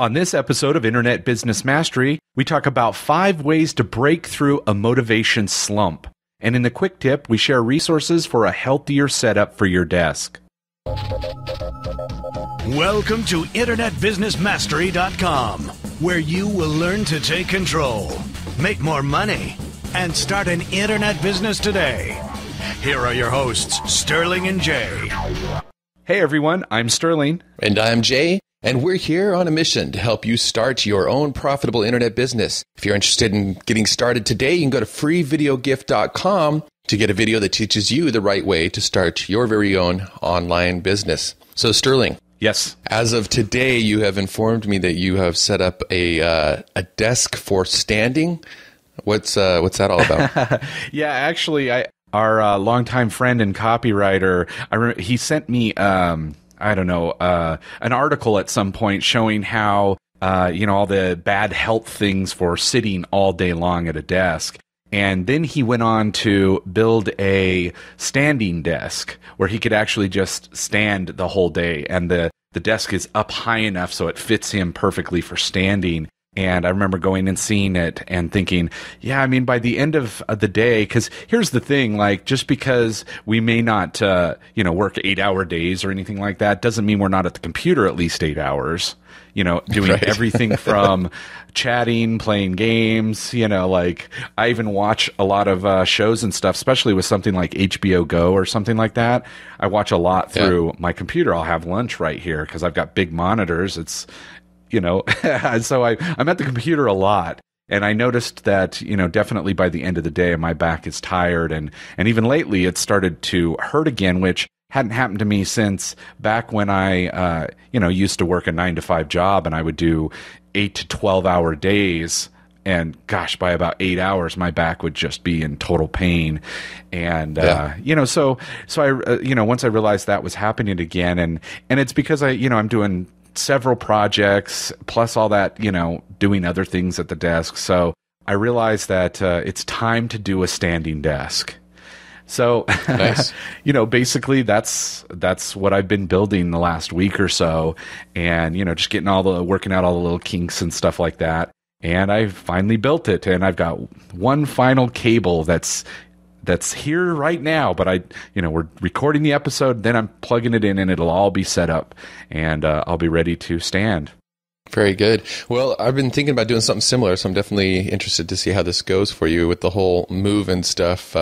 On this episode of Internet Business Mastery, we talk about 5 ways to break through a motivation slump. And in the quick tip, we share resources for a healthier setup for your desk. Welcome to InternetBusinessMastery.com, where you will learn to take control, make more money, and start an internet business today. Here are your hosts, Sterling and Jay. Hey everyone, I'm Sterling. And I'm Jay. And we're here on a mission to help you start your own profitable internet business. If you're interested in getting started today, you can go to freevideogift.com to get a video that teaches you the right way to start your very own online business. So Sterling. Yes. As of today, you have informed me that you have set up a desk for standing. What's that all about? Yeah, actually, our longtime friend and copywriter, he sent me an article at some point showing how, all the bad health things for sitting all day long at a desk. And then he went on to build a standing desk where he could actually just stand the whole day. And the desk is up high enough so it fits him perfectly for standing. And I remember going and seeing it and thinking, yeah, I mean, by the end of the day, because here's the thing, like, just because we may not, work 8-hour days or anything like that, doesn't mean we're not at the computer at least 8 hours, doing right. Everything from chatting, playing games, like I even watch a lot of shows and stuff, especially with something like HBO Go or something like that. I watch a lot through my computer. I'll have lunch right here because I've got big monitors. It's, so I'm at the computer a lot, and I noticed that, definitely by the end of the day, my back is tired, and even lately it started to hurt again, which hadn't happened to me since back when I, used to work a 9-to-5 job, and I would do 8 to 12-hour days. And gosh, by about 8 hours, my back would just be in total pain. And, so I, once I realized that was happening again, and it's because I'm doing several projects, plus all that, doing other things at the desk. So I realized that it's time to do a standing desk. So, nice. Basically that's what I've been building the last week or so, and, just working out all the little kinks and stuff like that. And I finally built it, and I've got one final cable that's here right now, but we're recording the episode, then I'm plugging it in, and it'll all be set up, and I'll be ready to stand. Very good. Well, I've been thinking about doing something similar, so I'm definitely interested to see how this goes for you with the whole move and stuff.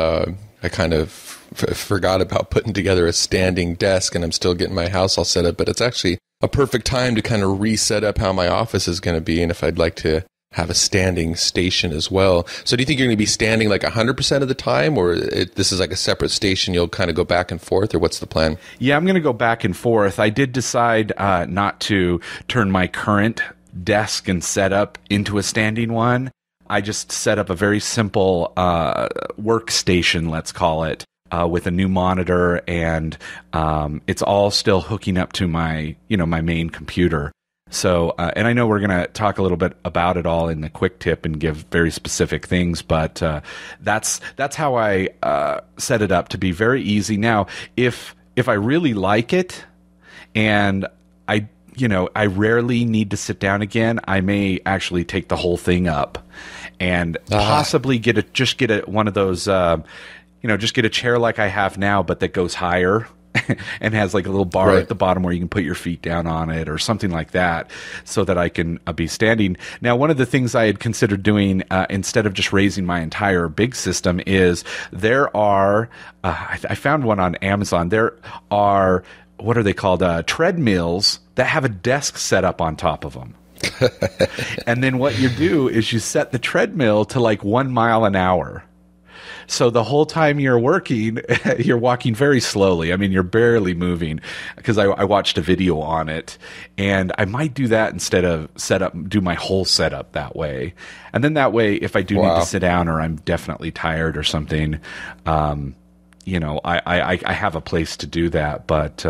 I kind of forgot about putting together a standing desk, and I'm still getting my house all set up, but it's actually a perfect time to kind of reset up how my office is going to be, and if I'd like to have a standing station as well. So do you think you're going to be standing like 100% of the time, or this is like a separate station, you'll kind of go back and forth, or what's the plan? Yeah, I'm going to go back and forth. I did decide not to turn my current desk and setup into a standing one. I just set up a very simple workstation, let's call it, with a new monitor, and it's all still hooking up to my, my main computer. So, and I know we're going to talk a little bit about it all in the quick tip and give very specific things, but that's how I set it up to be very easy. Now, if I really like it, and I rarely need to sit down again, I may actually take the whole thing up and possibly get one of those, just get a chair like I have now, but that goes higher. And has like a little bar at the bottom where you can put your feet down on it or something like that, so that I can be standing. Now, one of the things I had considered doing instead of just raising my entire big system is there are, I found one on Amazon, there are, what are they called, treadmills that have a desk set up on top of them. And then what you do is you set the treadmill to like 1 mile an hour. So the whole time you're working, you're walking very slowly. I mean, you're barely moving, because I watched a video on it, and I might do that instead of do my whole setup that way. And then that way, if I do need to sit down or I'm definitely tired or something, I have a place to do that. But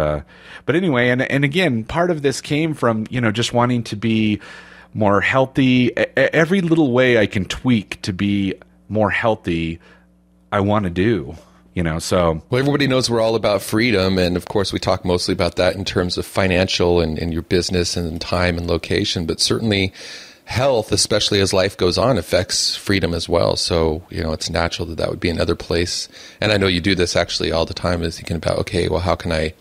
anyway, and again, part of this came from, just wanting to be more healthy. Every little way I can tweak to be more healthy, I want to do. So well, everybody knows we're all about freedom. And of course, we talk mostly about that in terms of financial and your business and time and location. But certainly health, especially as life goes on, affects freedom as well. So, it's natural that would be another place. And I know you do this actually all the time, is thinking about, okay, well, how can I,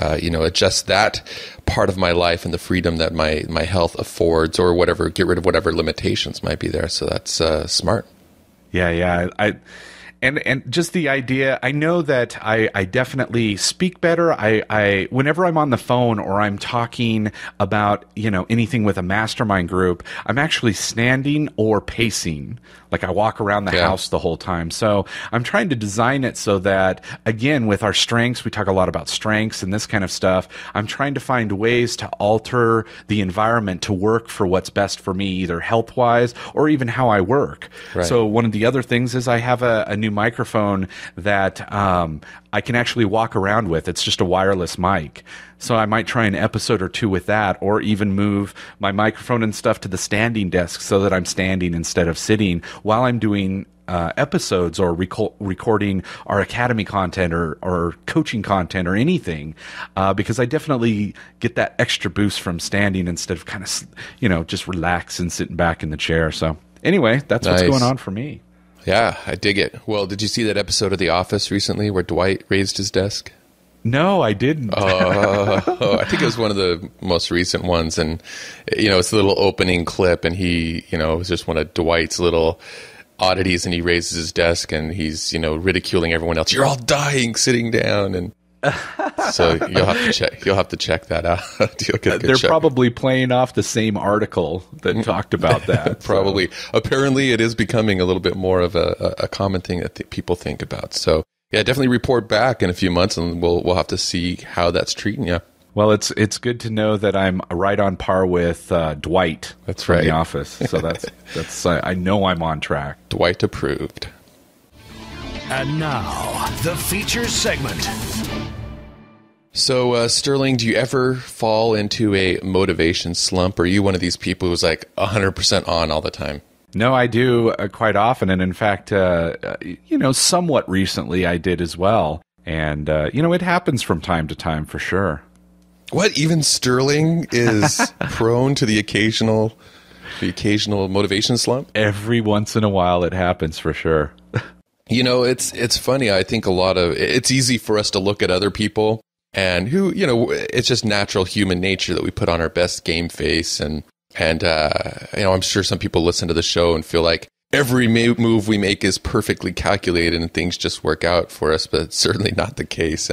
adjust that part of my life and the freedom that my health affords, or whatever, get rid of whatever limitations might be there. So that's smart. Yeah. And just the idea, I know that I definitely speak better. I whenever I'm on the phone or I'm talking about, anything with a mastermind group, I'm actually standing or pacing. Like I walk around the house the whole time. So I'm trying to design it so that, again, with our strengths, we talk a lot about strengths and this kind of stuff. I'm trying to find ways to alter the environment to work for what's best for me, either health-wise or even how I work. Right. So one of the other things is I have a new microphone that I can actually walk around with. It's just a wireless mic. So I might try an episode or two with that, or even move my microphone and stuff to the standing desk so that I'm standing instead of sitting while I'm doing episodes or recording our academy content or coaching content or anything, because I definitely get that extra boost from standing instead of kind of, just relax and sitting back in the chair. So anyway, that's Nice. what's going on for me. Yeah, I dig it. Well, did you see that episode of The Office recently where Dwight raised his desk? No, I didn't. I think it was one of the most recent ones. And, it's a little opening clip, and he, it was just one of Dwight's little oddities, and he raises his desk and he's, ridiculing everyone else. You're all dying sitting down. And so you'll have to check that out. They're probably playing off the same article that talked about that. Probably. So. Apparently it is becoming a little bit more of a common thing that people think about. So yeah, definitely report back in a few months, and we'll have to see how that's treating you. Well, it's good to know that I'm right on par with Dwight. That's from right. The Office. So that's I know I'm on track. Dwight approved. And now, the features segment. So, Sterling, do you ever fall into a motivation slump? Or are you one of these people who's like 100% on all the time? No, I do quite often. And in fact, somewhat recently I did as well. And, it happens from time to time for sure. What? Even Sterling is prone to the occasional motivation slump? Every once in a while it happens for sure. It's funny. I think it's easy for us to look at other people and who, it's just natural human nature that we put on our best game face. And I'm sure some people listen to the show and feel like every move we make is perfectly calculated and things just work out for us, but it's certainly not the case.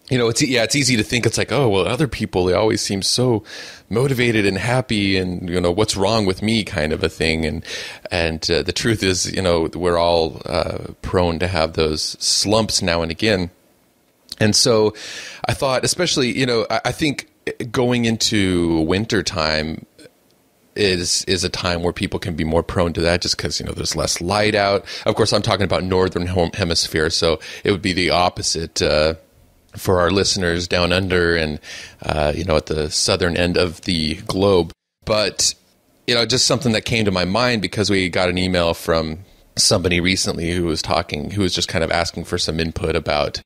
It's easy to think it's like, oh, well, other people, they always seem so motivated and happy and, what's wrong with me kind of a thing. And the truth is, we're all prone to have those slumps now and again. And so I thought, especially, I think going into winter time is a time where people can be more prone to that just because, there's less light out. Of course, I'm talking about northern hemisphere, so it would be the opposite for our listeners down under and, at the southern end of the globe. But, just something that came to my mind because we got an email from somebody recently who was just kind of asking for some input about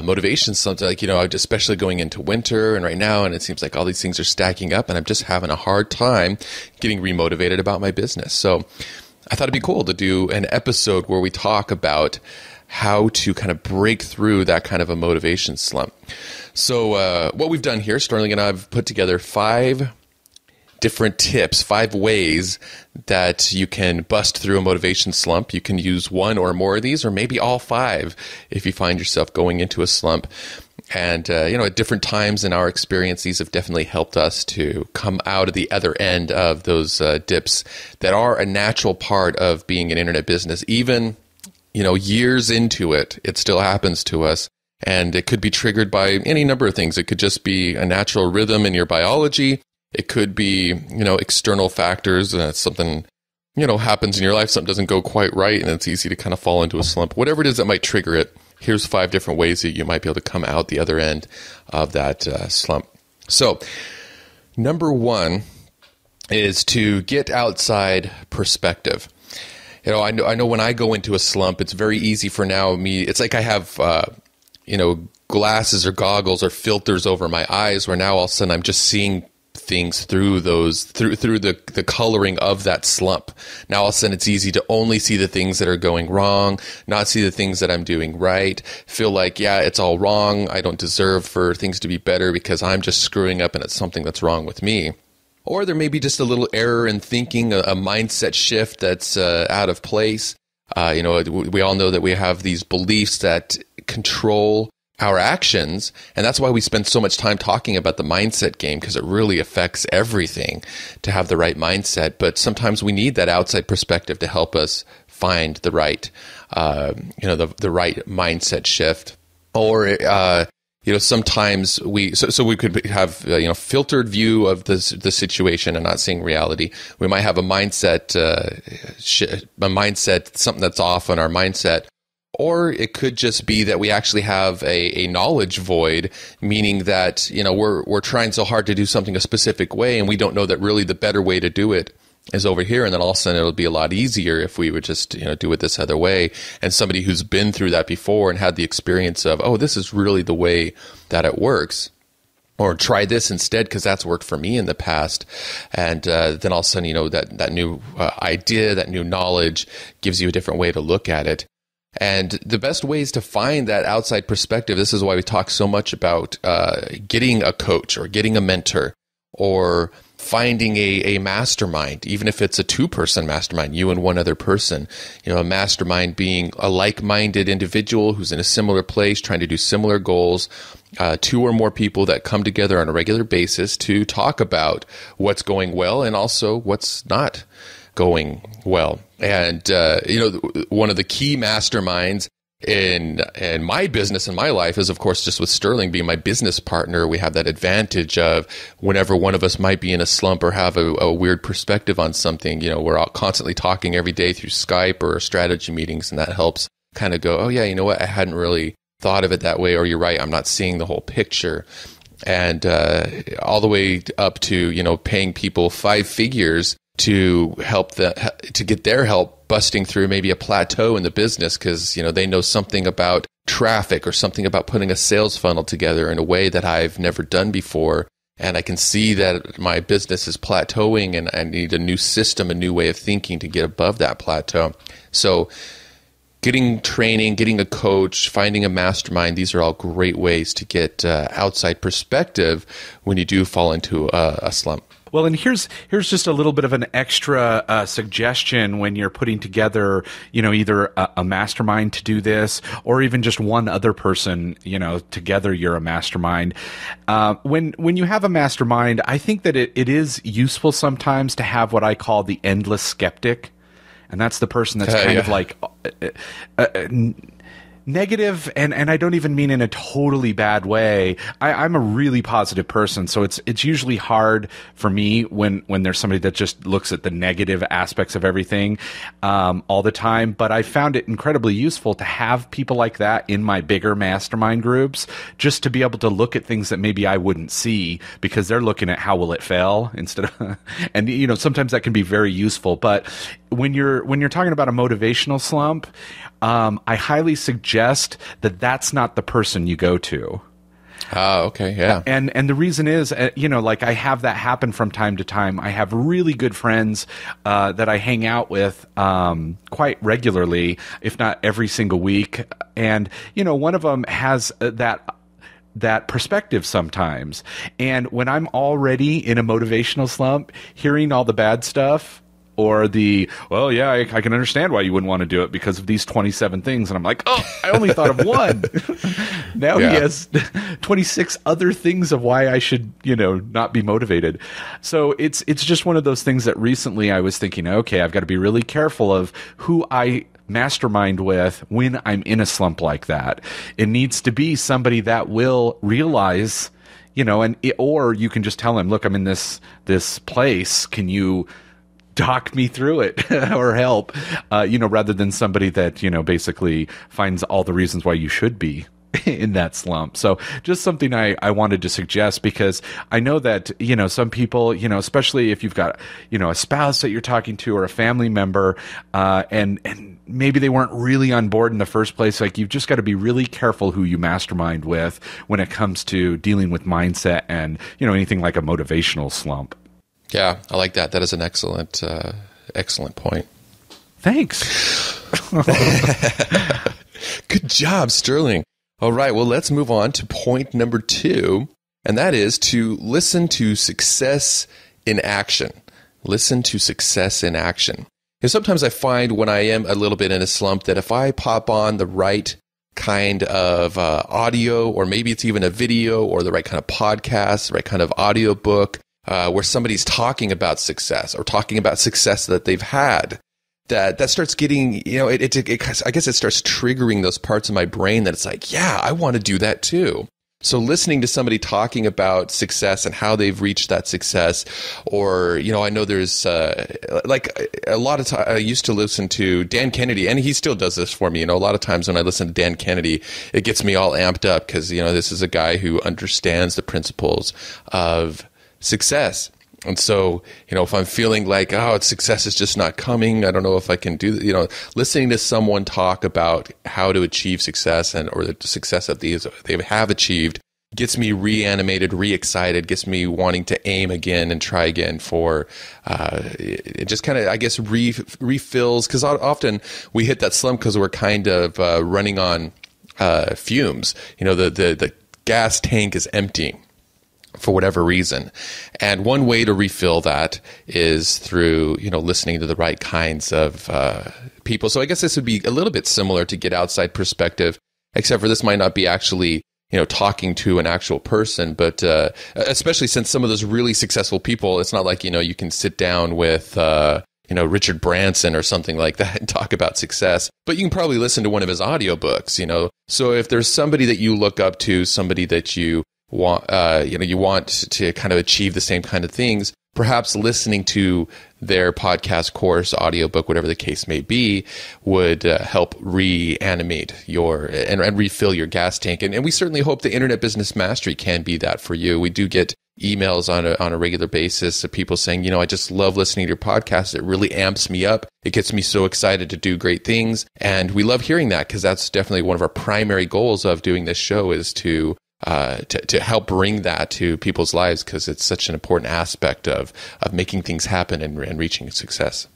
motivation. Something like, especially going into winter and right now, and it seems like all these things are stacking up and I'm just having a hard time getting remotivated about my business. So I thought it'd be cool to do an episode where we talk about how to kind of break through that kind of a motivation slump. So what we've done here, Sterling and I have put together 5 different tips, 5 ways that you can bust through a motivation slump. You can use one or more of these, or maybe all 5 if you find yourself going into a slump. And, at different times in our experience, these have definitely helped us to come out of the other end of those dips that are a natural part of being an internet business. Even years into it, it still happens to us. And it could be triggered by any number of things. It could just be a natural rhythm in your biology. It could be, external factors. Something, happens in your life. Something doesn't go quite right. And it's easy to kind of fall into a slump. Whatever it is that might trigger it, here's 5 different ways that you might be able to come out the other end of that slump. So, number 1 is to get outside perspective. I know when I go into a slump, it's very easy for me. It's like I have, glasses or goggles or filters over my eyes, where now all of a sudden I'm just seeing things through the coloring of that slump. Now all of a sudden it's easy to only see the things that are going wrong, not see the things that I'm doing right, feel like, yeah, it's all wrong. I don't deserve for things to be better because I'm just screwing up and it's something that's wrong with me. Or there may be just a little error in thinking, a mindset shift that's out of place. We all know that we have these beliefs that control our actions, and that's why we spend so much time talking about the mindset game, because it really affects everything to have the right mindset. But sometimes we need that outside perspective to help us find the right, the right mindset shift. Or sometimes we could have filtered view of the situation and not seeing reality. We might have a mindset something that's off on our mindset. Or it could just be that we actually have a knowledge void, meaning that, we're trying so hard to do something a specific way, and we don't know that really the better way to do it is over here. And then all of a sudden it'll be a lot easier if we would just, do it this other way. And somebody who's been through that before and had the experience of, oh, this is really the way that it works. Or try this instead because that's worked for me in the past. And then all of a sudden, that new idea, that new knowledge gives you a different way to look at it. And the best ways to find that outside perspective, this is why we talk so much about getting a coach or getting a mentor or finding a mastermind, even if it's a two-person mastermind, you and one other person. A mastermind being a like-minded individual who's in a similar place, trying to do similar goals, two or more people that come together on a regular basis to talk about what's going well and also what's not going well. And, one of the key masterminds in my business and my life is, of course, just with Sterling being my business partner. We have that advantage of whenever one of us might be in a slump or have a weird perspective on something, we're all constantly talking every day through Skype or strategy meetings. And that helps kind of go, oh, yeah, you know what? I hadn't really thought of it that way. Or you're right, I'm not seeing the whole picture. And all the way up to, paying people 5 figures to help to get their help busting through maybe a plateau in the business because, they know something about traffic or something about putting a sales funnel together in a way that I've never done before. And I can see that my business is plateauing and I need a new system, a new way of thinking to get above that plateau. So getting training, getting a coach, finding a mastermind, these are all great ways to get outside perspective when you do fall into a slump. Well, and here's just a little bit of an extra suggestion when you're putting together, either a mastermind to do this, or even just one other person, together you're a mastermind. When you have a mastermind, I think that it is useful sometimes to have what I call the endless skeptic, and that's the person that's kind of like negative, and I don't even mean in a totally bad way. I'm a really positive person, so it's usually hard for me when there's somebody that just looks at the negative aspects of everything all the time. But I found it incredibly useful to have people like that in my bigger mastermind groups, just to be able to look at things that maybe I wouldn't see because they're looking at how will it fail instead of, and sometimes that can be very useful. But when you're talking about a motivational slump, I highly suggest that that's not the person you go to. Okay, yeah. And the reason is, I have that happen from time to time. I have really good friends that I hang out with quite regularly, if not every single week. And, one of them has that perspective sometimes. And when I'm already in a motivational slump, hearing all the bad stuff, or I can understand why you wouldn't want to do it because of these 27 things. And I'm like, oh, I only thought of one. Now he has 26 other things of why I should, not be motivated. So it's just one of those things that recently I was thinking, okay, I've got to be really careful of who I mastermind with when I'm in a slump like that. It needs to be somebody that will realize, or you can just tell him, look, I'm in this place. Can you talk me through it or help, rather than somebody that, basically finds all the reasons why you should be in that slump. So just something I wanted to suggest, because I know that, some people, especially if you've got, a spouse that you're talking to or a family member, and maybe they weren't really on board in the first place. Like, you've just got to be really careful who you mastermind with when it comes to dealing with mindset and, anything like a motivational slump. Yeah, I like that. That is an excellent point. Thanks. Good job, Sterling. All right, well, let's move on to point number 2, and that is to listen to success in action. Listen to success in action. And sometimes I find when I am a little bit in a slump that if I pop on the right kind of audio, or maybe it's even a video, or the right kind of podcast, the right kind of audio book, where somebody's talking about success or talking about success that they've had, that starts getting, I guess it starts triggering those parts of my brain that it's like, yeah, I want to do that too. So listening to somebody talking about success and how they've reached that success, or, I know there's like a lot of time I used to listen to Dan Kennedy, and he still does this for me. A lot of times when I listen to Dan Kennedy, it gets me all amped up because, this is a guy who understands the principles of success. And so, if I'm feeling like, success is just not coming, I don't know if I can do that, listening to someone talk about how to achieve success or the success that they have achieved gets me reanimated, re-excited, gets me wanting to aim again and try again for, it just kind of, I guess, refills, because often we hit that slump because we're kind of running on fumes. The gas tank is empty for whatever reason. And one way to refill that is through, listening to the right kinds of people. So I guess this would be a little bit similar to Get Outside Perspective, except for this might not be actually, talking to an actual person, but especially since some of those really successful people, it's not like, you can sit down with, Richard Branson or something like that and talk about success, but you can probably listen to one of his audiobooks, So if there's somebody that you look up to, somebody that you want to kind of achieve the same kind of things, perhaps listening to their podcast, course, audiobook, whatever the case may be, would help reanimate and refill your gas tank. And we certainly hope the Internet Business Mastery can be that for you. We do get emails on a regular basis of people saying, I just love listening to your podcast. It really amps me up. It gets me so excited to do great things. And we love hearing that, because that's definitely one of our primary goals of doing this show, is to help bring that to people's lives, because it's such an important aspect of making things happen and reaching success.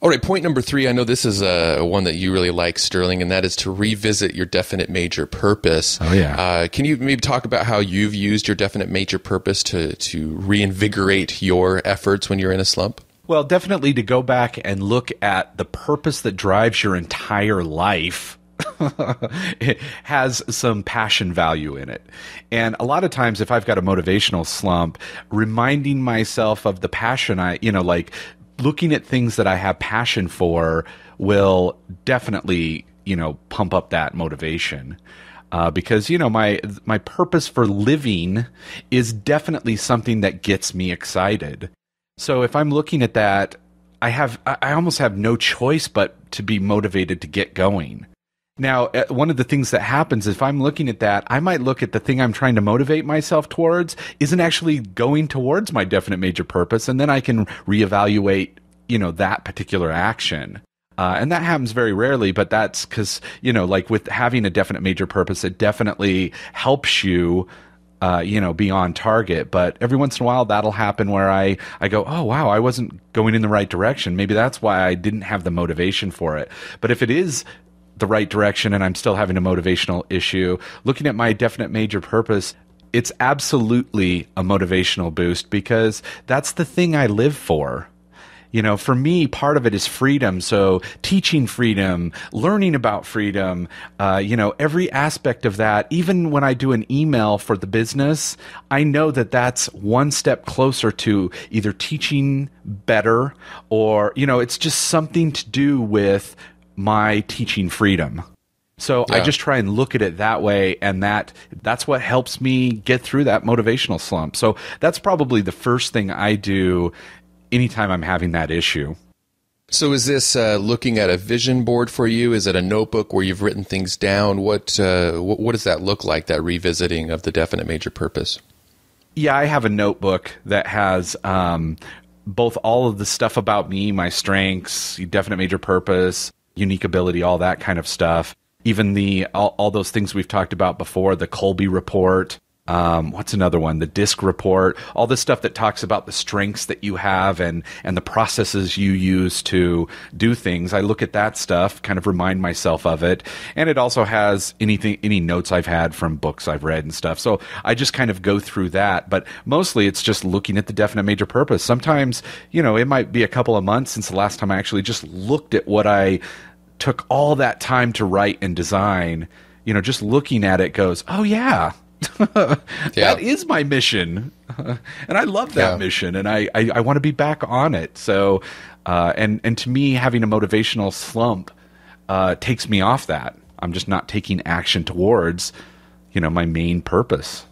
All right, point number 3. I know this is one that you really like, Sterling, and that is to revisit your definite major purpose. Oh, yeah. Can you maybe talk about how you've used your definite major purpose to reinvigorate your efforts when you're in a slump? Well, definitely to go back and look at the purpose that drives your entire life. It has some passion value in it. And a lot of times if I've got a motivational slump, reminding myself of the passion like looking at things that I have passion for will definitely, pump up that motivation. Because, my purpose for living is definitely something that gets me excited. So if I'm looking at that, I almost have no choice but to be motivated to get going. Now, one of the things that happens, if I'm looking at that, I might look at the thing I'm trying to motivate myself towards isn't actually going towards my definite major purpose, and then I can reevaluate, that particular action. And that happens very rarely, but that's because, like with having a definite major purpose, it definitely helps you, be on target. But every once in a while, that'll happen where I go, oh, wow, I wasn't going in the right direction. Maybe that's why I didn't have the motivation for it. But if it is the right direction and I'm still having a motivational issue, looking at my definite major purpose, it's absolutely a motivational boost, because that's the thing I live for. For me, part of it is freedom. So teaching freedom, learning about freedom, every aspect of that. Even when I do an email for the business, I know that that's one step closer to either teaching better or, it's just something to do with my teaching freedom. So yeah. I just try and look at it that way, and that's what helps me get through that motivational slump. So that's probably the first thing I do anytime I'm having that issue. So is this looking at a vision board for you? Is it a notebook where you've written things down? What does that look like, that revisiting of the definite major purpose? Yeah, I have a notebook that has both all of the stuff about me, my strengths, definite major purpose, unique ability, all that kind of stuff. Even all those things we've talked about before, the Colby report. What's another one? The DISC report, all this stuff that talks about the strengths that you have and the processes you use to do things. I look at that stuff, kind of remind myself of it. And it also has any notes I've had from books I've read and stuff. So I just kind of go through that. But mostly it's just looking at the definite major purpose. Sometimes, it might be a couple of months since the last time I actually just looked at what I took all that time to write and design. Just looking at it goes, oh yeah. That is my mission, and I love that mission, and I want to be back on it. So, and to me, having a motivational slump takes me off that. I'm just not taking action towards, my main purpose.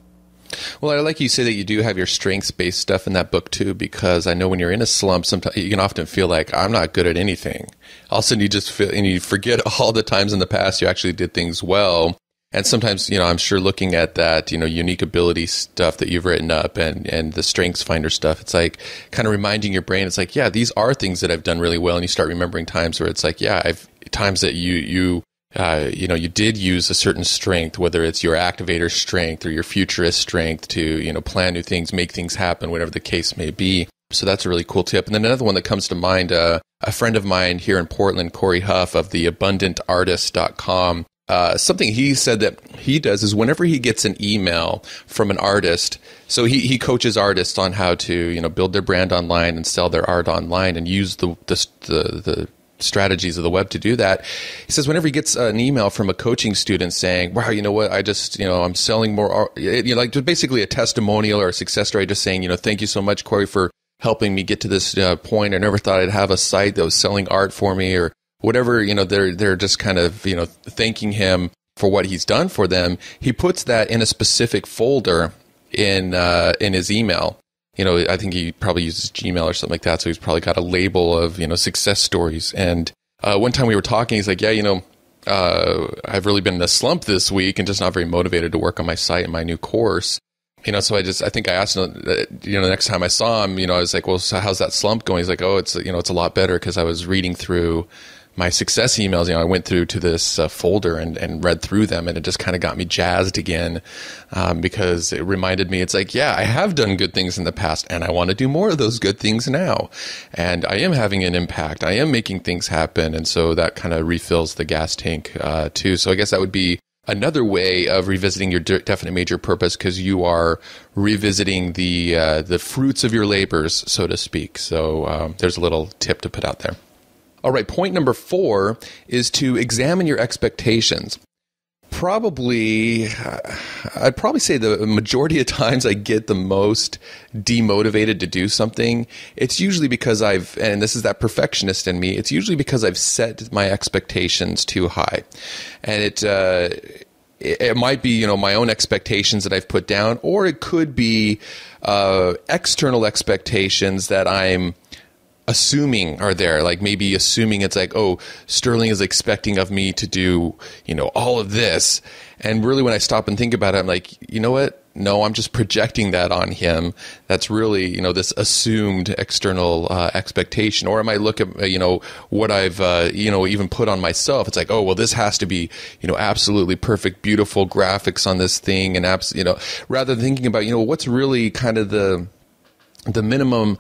Well, I like you say that you do have your strengths-based stuff in that book too, because I know when you're in a slump, sometimes you can often feel like I'm not good at anything. All of a sudden, you just feel, and you forget all the times in the past you actually did things well. And sometimes, I'm sure looking at that, unique ability stuff that you've written up and the strengths finder stuff, it's like kind of reminding your brain, it's like, yeah, these are things that I've done really well. And you start remembering times where it's like, yeah, times that you did use a certain strength, whether it's your activator strength or your futurist strength to, plan new things, make things happen, whatever the case may be. So that's a really cool tip. And then another one that comes to mind, a friend of mine here in Portland, Corey Huff of the AbundantArtist.com, something he said that he does is whenever he gets an email from an artist, so he coaches artists on how to, build their brand online and sell their art online and use the strategies of the web to do that. He says whenever he gets an email from a coaching student saying, wow, you know what, I just, I'm selling more art, like basically a testimonial or a success story, just saying, thank you so much, Corey, for helping me get to this point. I never thought I'd have a site that was selling art for me, or whatever, they're just kind of, thanking him for what he's done for them. He puts that in a specific folder in his email. I think he probably uses Gmail or something like that. So he's probably got a label of, success stories. And one time we were talking, he's like, yeah, I've really been in a slump this week and just not very motivated to work on my site and my new course. So I think I asked him, the next time I saw him, I was like, well, so how's that slump going? He's like, oh, it's a lot better because I was reading through my success emails. I went through to this folder and read through them, and it just kind of got me jazzed again because it reminded me, it's like, yeah, I have done good things in the past and I want to do more of those good things now. And I am having an impact. I am making things happen. And so that kind of refills the gas tank too. So I guess that would be another way of revisiting your definite major purpose, because you are revisiting the fruits of your labors, so to speak. So there's a little tip to put out there. All right, point number 4 is to examine your expectations. I'd probably say the majority of times I get the most demotivated to do something, it's usually because and this is that perfectionist in me, it's usually because I've set my expectations too high. And it might be, my own expectations that I've put down, or it could be external expectations that I'm assuming are there, like maybe assuming it's like, oh, Sterling is expecting of me to do, all of this. And really when I stop and think about it, I'm like, you know what? No, I'm just projecting that on him. That's really, this assumed external expectation. Or I might look at, what I've, even put on myself. It's like, oh, well, this has to be, absolutely perfect, beautiful graphics on this thing. And, rather than thinking about, what's really kind of the minimum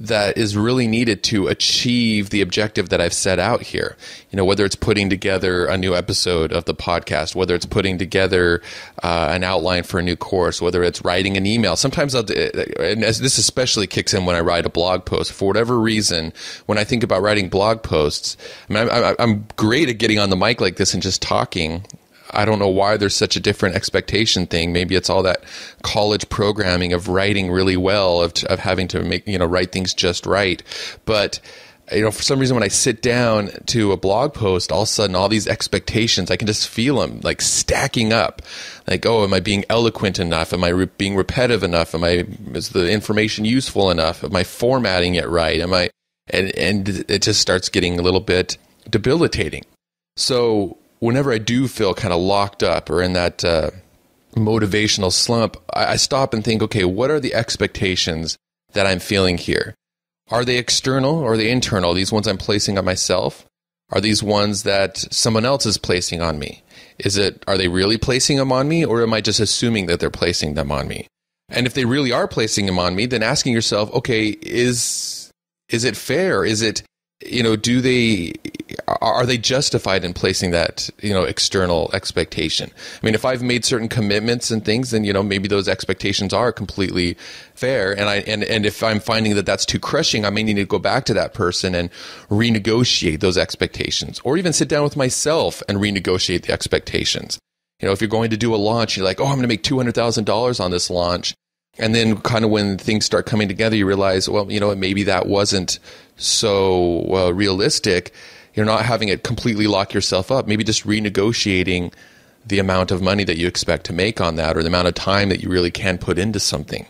that is really needed to achieve the objective that I've set out here. Whether it's putting together a new episode of the podcast, whether it's putting together an outline for a new course, whether it's writing an email. Sometimes and this especially kicks in when I write a blog post. For whatever reason, when I think about writing blog posts, I'm great at getting on the mic like this and just talking. I don't know why there's such a different expectation thing. Maybe it's all that college programming of writing really well, of having to make, write things just right. But, for some reason, when I sit down to a blog post, all of a sudden, all these expectations, I can just feel them like stacking up. Like, oh, am I being eloquent enough? Am I being repetitive enough? Is the information useful enough? Am I formatting it right? and it just starts getting a little bit debilitating. So whenever I do feel kind of locked up or in that motivational slump, I stop and think, okay, what are the expectations that I'm feeling here? Are they external or are they internal? These ones I'm placing on myself? Are these ones that someone else is placing on me? Are they really placing them on me, or am I just assuming that they're placing them on me? And if they really are placing them on me, then asking yourself, okay, is it fair? Is it, are they justified in placing that, external expectation? I mean, if I've made certain commitments and things, then, maybe those expectations are completely fair. And if I'm finding that that's too crushing, I may need to go back to that person and renegotiate those expectations, or even sit down with myself and renegotiate the expectations. If you're going to do a launch, you're like, oh, I'm going to make $200,000 on this launch. And then kind of when things start coming together, you realize, well, maybe that wasn't so realistic. You're not having it completely lock yourself up. Maybe just renegotiating the amount of money that you expect to make on that, or the amount of time that you really can put into something.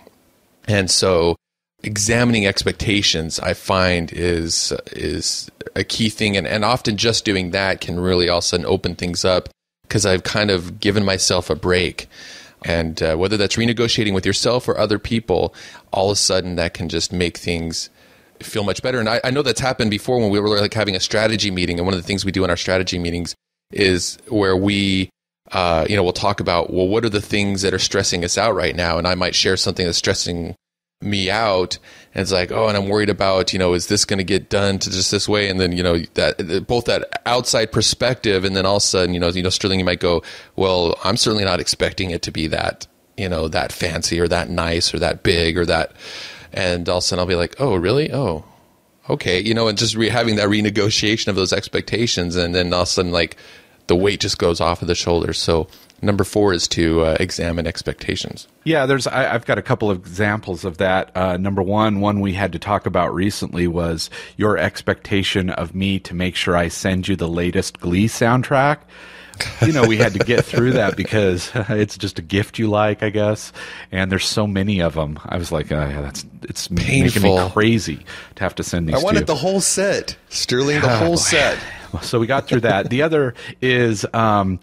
And so examining expectations, I find, is a key thing. And often just doing that can really all of a sudden open things up, because I've kind of given myself a break. And whether that's renegotiating with yourself or other people, all of a sudden that can just make things feel much better. And I know that's happened before when we were like having a strategy meeting. And one of the things we do in our strategy meetings is where we, we'll talk about, well, what are the things that are stressing us out right now? And I might share something that's stressing me out, and it's like, oh, and I'm worried about, is this going to get done to just this way? And then, that both that outside perspective, and then all of a sudden, Sterling, you might go, well, I'm certainly not expecting it to be that, that fancy or that nice or that big or that, and all of a sudden I'll be like, oh, really? Oh, okay. And just having that renegotiation of those expectations, and then all of a sudden, like, the weight just goes off of the shoulders. So number 4 is to examine expectations. Yeah, I've got a couple of examples of that. Number one we had to talk about recently was your expectation of me to make sure I send you the latest Glee soundtrack. We had to get through that because it's just a gift you like, I guess. And there's so many of them. I was like, it's painful. Making me crazy to have to send these. I wanted the whole set, Sterling, the whole set. So we got through that. The other is, one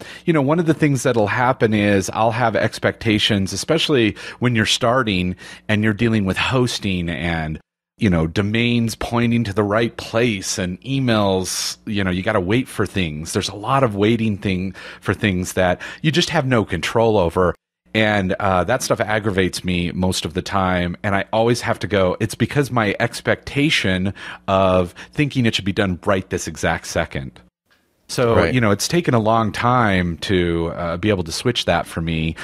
of the things that'll happen is I'll have expectations, especially when you're starting and you're dealing with hosting and, domains pointing to the right place and emails, you got to wait for things. There's a lot of waiting for things that you just have no control over. And that stuff aggravates me most of the time. And I always have to go, it's because my expectation of thinking it should be done right this exact second. So, right. It's taken a long time to be able to switch that for me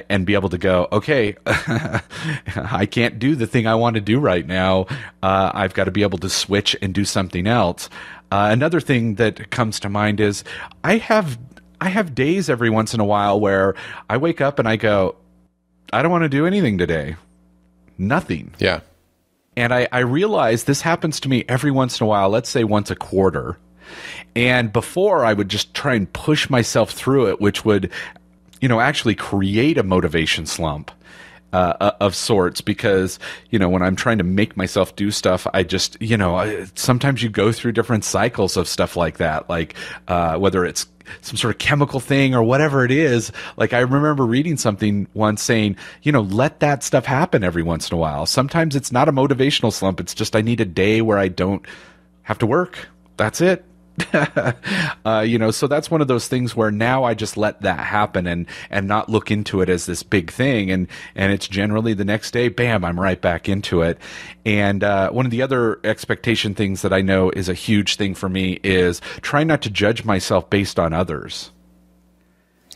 and be able to go, okay, I can't do the thing I want to do right now. I've got to be able to switch and do something else. Another thing that comes to mind is I have days every once in a while where I wake up and I go, I don't want to do anything today. Nothing. Yeah. And I realize this happens to me every once in a while, let's say once a quarter. And before I would just try and push myself through it, which would, actually create a motivation slump. Of sorts, because, when I'm trying to make myself do stuff, I just, sometimes you go through different cycles of stuff like that, like whether it's some sort of chemical thing or whatever it is. Like I remember reading something once saying, let that stuff happen every once in a while. Sometimes it's not a motivational slump. It's just I need a day where I don't have to work. That's it. So that's one of those things where now I just let that happen and not look into it as this big thing. And it's generally the next day, bam, I'm right back into it. And one of the other expectation things that I know is a huge thing for me is try not to judge myself based on others.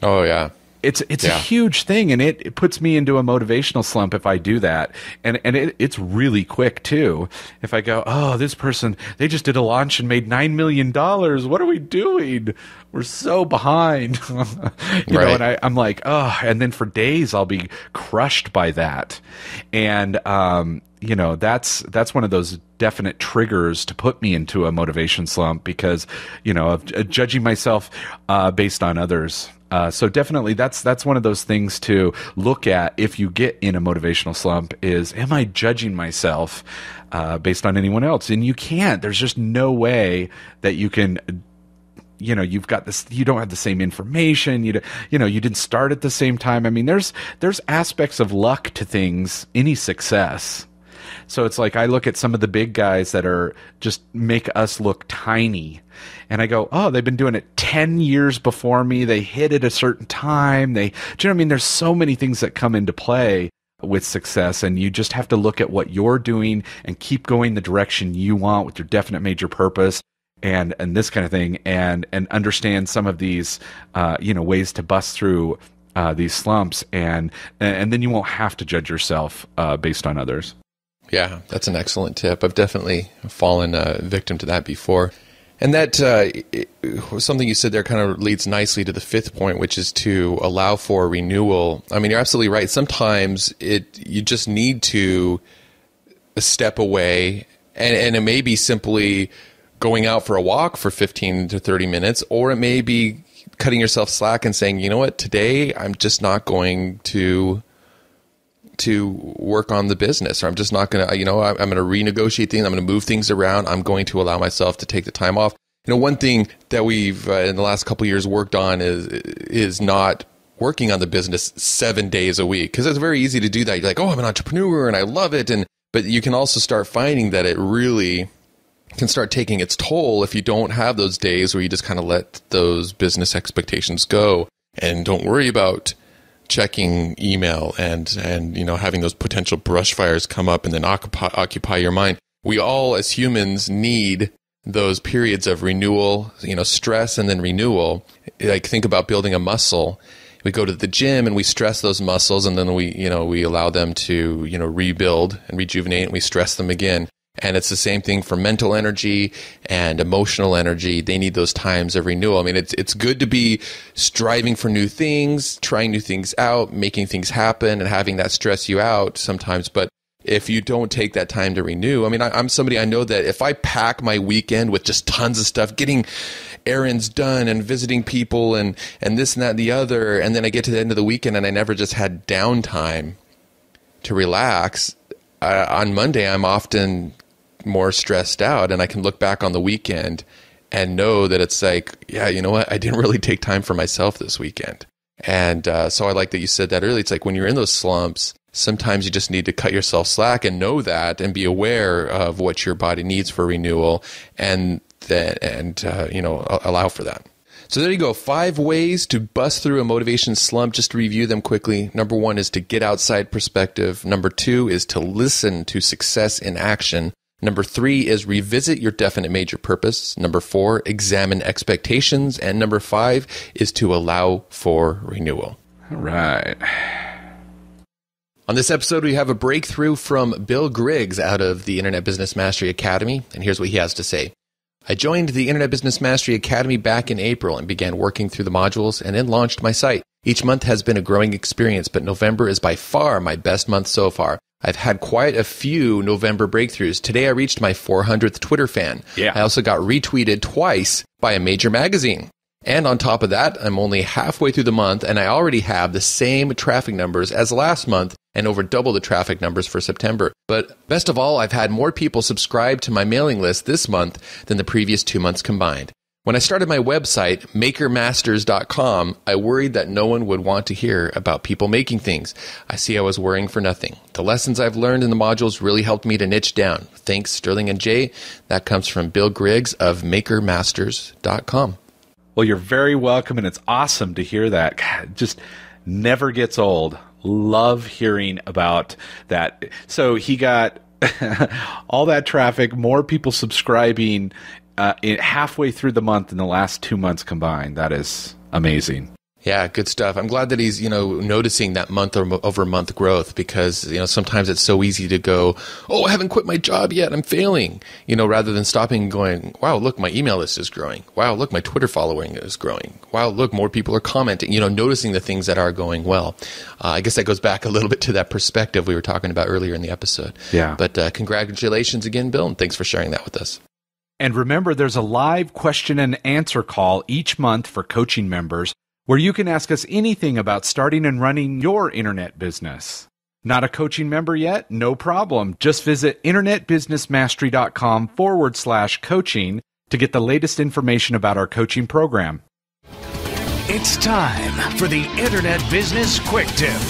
Oh, yeah. It's a huge thing, and it puts me into a motivational slump if I do that. And it's really quick, too. If I go, oh, this person, they just did a launch and made $9 million. What are we doing? We're so behind. And I'm like, oh, and then for days I'll be crushed by that. And, that's one of those definite triggers to put me into a motivation slump because, of judging myself based on others. So definitely that's one of those things to look at if you get in a motivational slump is, am I judging myself based on anyone else? And you can't. There's just no way that you can, you've got this, you don't have the same information. You didn't start at the same time. I mean, there's aspects of luck to things, any success. So it's like I look at some of the big guys that are just make us look tiny. And I go, oh, they've been doing it 10 years before me. They hit it a certain time. Do you know what I mean? There's so many things that come into play with success. And you just have to look at what you're doing and keep going the direction you want with your definite major purpose and this kind of thing. And understand some of these, ways to bust through these slumps. And then you won't have to judge yourself based on others. Yeah, that's an excellent tip. I've definitely fallen victim to that before. And that something you said there kind of leads nicely to the fifth point, which is to allow for renewal. I mean, you're absolutely right. Sometimes you just need to step away, and it may be simply going out for a walk for 15 to 30 minutes, or it may be cutting yourself slack and saying, you know what, today I'm just not going to work on the business, or I'm just not going to, I'm going to renegotiate things. I'm going to move things around. I'm going to allow myself to take the time off. One thing that we've in the last couple of years worked on is not working on the business 7 days a week, because it's very easy to do that. You're like, oh, I'm an entrepreneur and I love it. But you can also start finding that it really can start taking its toll if you don't have those days where you just kind of let those business expectations go and don't worry about checking email and having those potential brush fires come up and then occupy your mind. We all as humans need those periods of renewal, stress and then renewal. Like, think about building a muscle. We go to the gym and we stress those muscles, and then we allow them to rebuild and rejuvenate, and we stress them again. And it's the same thing for mental energy and emotional energy. They need those times of renewal. I mean, it's good to be striving for new things, trying new things out, making things happen, and having that stress you out sometimes. But if you don't take that time to renew, I mean, I'm somebody, I know that if I pack my weekend with just tons of stuff, getting errands done and visiting people and this and that and the other, and then I get to the end of the weekend and I never just had downtime to relax, on Monday I'm often more stressed out, and I can look back on the weekend and know that it's like, yeah, you know what? I didn't really take time for myself this weekend. And so I like that you said that earlier. It's like when you're in those slumps, sometimes you just need to cut yourself slack and know that and be aware of what your body needs for renewal and allow for that. So there you go. 5 ways to bust through a motivation slump. Just to review them quickly. Number 1 is to get outside perspective. Number 2 is to listen to success in action. Number 3 is revisit your definite major purpose. Number 4, examine expectations. And number 5 is to allow for renewal. All right. On this episode, we have a breakthrough from Bill Griggs out of the Internet Business Mastery Academy. And here's what he has to say. I joined the Internet Business Mastery Academy back in April and began working through the modules and then launched my site. Each month has been a growing experience, but November is by far my best month so far. I've had quite a few November breakthroughs. Today I reached my 400th Twitter fan. Yeah. I also got retweeted twice by a major magazine. And on top of that, I'm only halfway through the month, and I already have the same traffic numbers as last month and over double the traffic numbers for September. But best of all, I've had more people subscribe to my mailing list this month than the previous 2 months combined. When I started my website, makermasters.com, I worried that no one would want to hear about people making things. I see I was worrying for nothing. The lessons I've learned in the modules really helped me to niche down. Thanks, Sterling and Jay. That comes from Bill Griggs of makermasters.com. Well, you're very welcome, and it's awesome to hear that. God, it just never gets old. Love hearing about that. So he got all that traffic, more people subscribing halfway through the month in the last 2 months combined. That is amazing. Yeah, good stuff. I'm glad that he's, noticing that month over month growth, because, sometimes it's so easy to go, oh, I haven't quit my job yet, I'm failing, rather than stopping and going, wow, look, my email list is growing. Wow, look, my Twitter following is growing. Wow, look, more people are commenting, noticing the things that are going well. I guess that goes back a little bit to that perspective we were talking about earlier in the episode. Yeah. But congratulations again, Bill, and thanks for sharing that with us. And remember, there's a live question and answer call each month for coaching members. where you can ask us anything about starting and running your internet business. Not a coaching member yet? No problem. Just visit internetbusinessmastery.com/coaching to get the latest information about our coaching program. It's time for the Internet Business Quick Tip.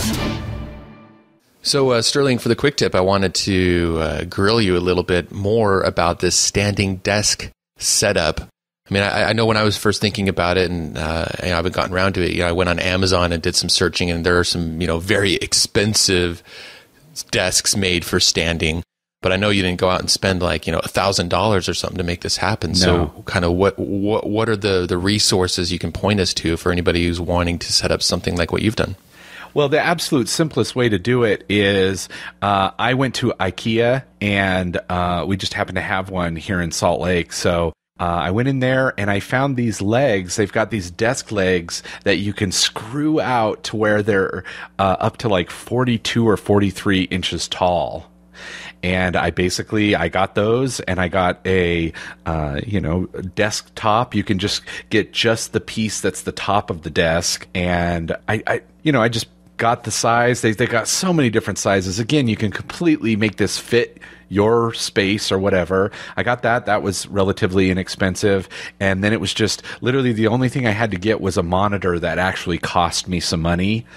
So, Sterling, for the quick tip, I wanted to grill you a little bit more about this standing desk setup. I mean, I know when I was first thinking about it, and I haven't gotten around to it. I went on Amazon and did some searching, and there are some, very expensive desks made for standing. But I know you didn't go out and spend like $1,000 or something to make this happen. No. So, kind of what are the resources you can point us to for anybody who's wanting to set up something like what you've done? Well, the absolute simplest way to do it is I went to IKEA, and we just happened to have one here in Salt Lake. So I went in there and I found these legs. They've got these desk legs that you can screw out to where they're up to like 42 or 43 inches tall. And I got those, and I got a, desktop. You can just get just the piece that's the top of the desk. And I just got the size. They got so many different sizes. Again, you can completely make this fit your space or whatever. I got that. That was relatively inexpensive. And then it was just literally the only thing I had to get was a monitor that actually cost me some money.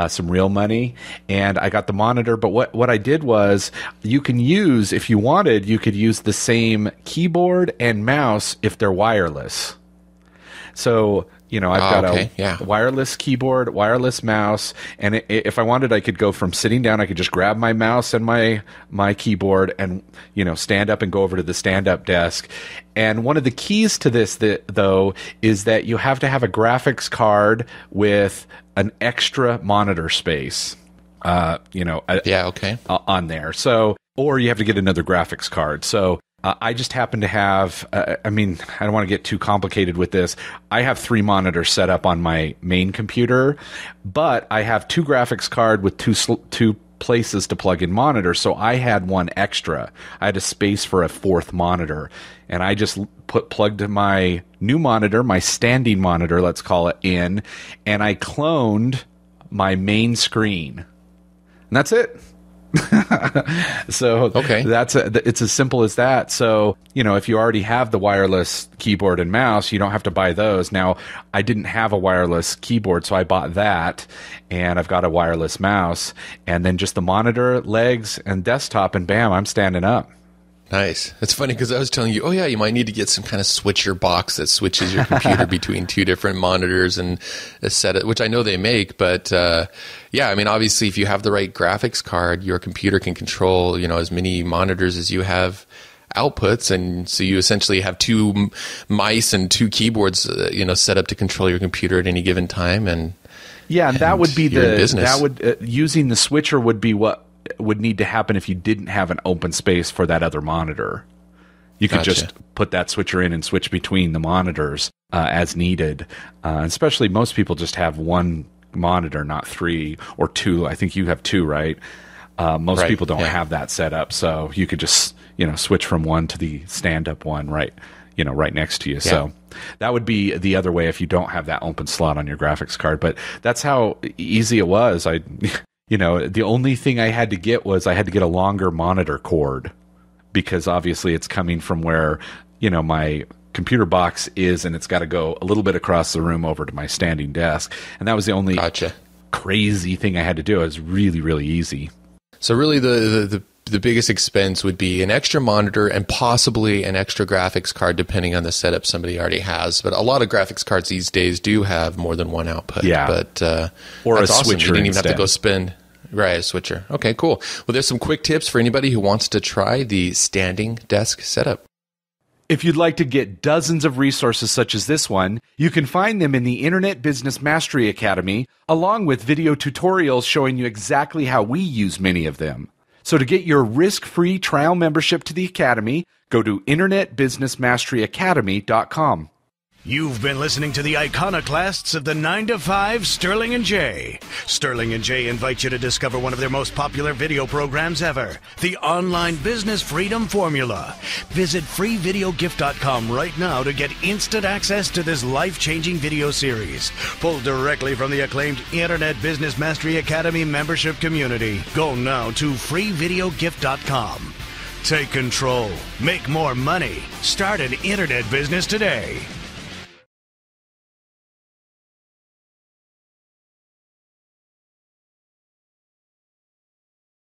Some real money, and I got the monitor. But what I did was, you can use, if you wanted, you could use the same keyboard and mouse if they're wireless. So, I've got a wireless keyboard, wireless mouse, and if I wanted, I could go from sitting down, I could just grab my mouse and my keyboard and, stand up and go over to the stand-up desk. And one of the keys to this, though, is that you have to have a graphics card with an extra monitor space, on there. So, or you have to get another graphics card. So, I just happen to have, I don't want to get too complicated with this. I have 3 monitors set up on my main computer, but I have 2 graphics card with two places to plug in monitors. So I had one extra. I had a space for a 4th monitor, and I just plugged my new monitor, my standing monitor, let's call it, in, and I cloned my main screen. And that's it. So it's as simple as that. So, if you already have the wireless keyboard and mouse, you don't have to buy those. Now, I didn't have a wireless keyboard, so I bought that, and I've got a wireless mouse, and then just the monitor, legs, and desktop, and bam, I'm standing up. Nice. It's funny because I was telling you, you might need to get some kind of switcher box that switches your computer between 2 different monitors and a set, which I know they make. But obviously, if you have the right graphics card, your computer can control, as many monitors as you have outputs, and so you essentially have 2 mice and 2 keyboards, set up to control your computer at any given time. And that would be using the switcher would be what would need to happen if you didn't have an open space for that other monitor. You could just put that switcher in and switch between the monitors as needed. Especially most people just have 1 monitor, not 3 or 2. I think you have 2, right? Most people don't have that set up, so you could just switch from one to the stand-up one right next to you. Yeah. So that would be the other way if you don't have that open slot on your graphics card. But that's how easy it was. The only thing I had to get was I had to get a longer monitor cord, because obviously it's coming from where, my computer box is, and it's got to go a little bit across the room over to my standing desk. And that was the only crazy thing I had to do. It was really, really easy. So really the biggest expense would be an extra monitor and possibly an extra graphics card, depending on the setup somebody already has. But a lot of graphics cards these days do have more than one output. Yeah. But or that's a awesome. switcher. You didn't even instead. have to go spend. Right, a switcher. Okay, cool. Well, there's some quick tips for anybody who wants to try the standing desk setup. If you'd like to get dozens of resources such as this one, you can find them in the Internet Business Mastery Academy, along with video tutorials showing you exactly how we use many of them. So to get your risk-free trial membership to the Academy, go to InternetBusinessMasteryAcademy.com. You've been listening to the iconoclasts of the 9 to 5 Sterling and Jay. Sterling and Jay invite you to discover one of their most popular video programs ever, the Online Business Freedom Formula. Visit freevideogift.com right now to get instant access to this life-changing video series, pulled directly from the acclaimed Internet Business Mastery Academy membership community. Go now to freevideogift.com. Take control. Make more money. Start an internet business today.